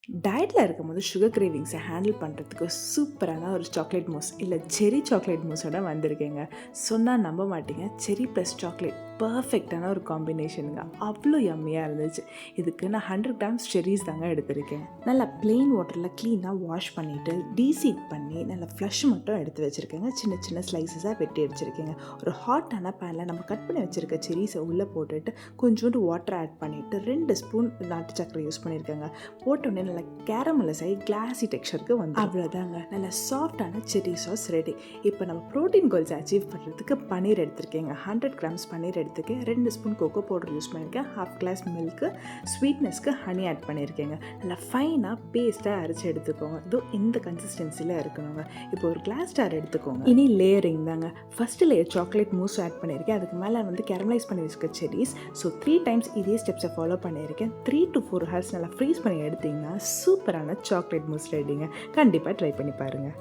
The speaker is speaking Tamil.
டயட்டில் இருக்கும்போது சுகர் கிரேவிங்ஸை ஹேண்டில் பண்ணுறதுக்கு சூப்பரான ஒரு சாக்லேட் மூஸ் இல்லை செரி சாக்லேட் மூஸோட வந்திருக்கேங்க. சொன்னால் நம்ப மாட்டீங்க, செரி ப்ளஸ் சாக்லேட் பர்ஃபெக்டான ஒரு காம்பினேஷனுங்க. அவ்வளோ யம்மியாக இருந்துச்சு. இதுக்கு நான் 100 கிராம்ஸ் செரிஸ் தாங்க எடுத்திருக்கேன். நல்லா ப்ளெயின் வாட்டரில் க்ளீனாக வாஷ் பண்ணிவிட்டு டீசீட் பண்ணி நல்லா ஃப்ளஷ் மட்டும் எடுத்து வச்சுருக்கேங்க. சின்ன சின்ன ஸ்லைசஸாக வெட்டி வச்சுருக்கேங்க. ஒரு ஹாட்டான பேனில் நம்ம கட் பண்ணி வச்சுருக்க செரிஸை உள்ளே போட்டுட்டு கொஞ்சோண்டு வாட்டர் ஆட் பண்ணிவிட்டு 2 ஸ்பூன் நாட்டு சக்கரை யூஸ் பண்ணியிருக்கேங்க. போட்டோடனே நல்லா கேரமலைஸ் ஆகி கிளாஸி டெக்ஸ்சருக்கு வந்து அவ்வளோதாங்க. நல்லா சாஃப்டான செரி சாஸ் ரெடி. இப்போ நம்ம ப்ரோட்டீன் கோல்ஸ் அச்சீவ் பண்ணுறதுக்கு பன்னீர் எடுத்திருக்கேங்க. 100 கிராம்ஸ் பன்னீர் எடுத்துக்கேன். 2 ஸ்பூன் கோகோ பவுடர் யூஸ் பண்ணியிருக்கேன். 1/2 கிளாஸ் மில்க்கு, ஸ்வீட்னஸ்க்கு ஹனி ஆட் பண்ணியிருக்கேங்க. நல்லா ஃபைனாக பேஸ்ட்டாக அரைச்சி எடுத்துக்கோங்க. இதோ இந்த கன்சிஸ்டன்சியில் இருக்கணுங்க. இப்போ ஒரு கிளாஸ் ஜார் எடுத்துக்கோங்க. இனி லேயரிங் தாங்க. First layer chocolate mousse add பண்ணியிருக்கேன். அதுக்கு மேலே கேரமலைஸ் பண்ணி வச்சுக்க செரிஸ். ஸோ 3 டைம்ஸ் இதே ஸ்டெப்ஸை ஃபாலோ பண்ணியிருக்கேன். 3 to 4 ஹவர்ஸ் நல்லா ஃப்ரீஸ் பண்ணி எடுத்திங்கன்னா சூப்பரான சாக்லேட் மூஸ் ரெடிங்க. கண்டிப்பாக ட்ரை பண்ணி பாருங்கள்.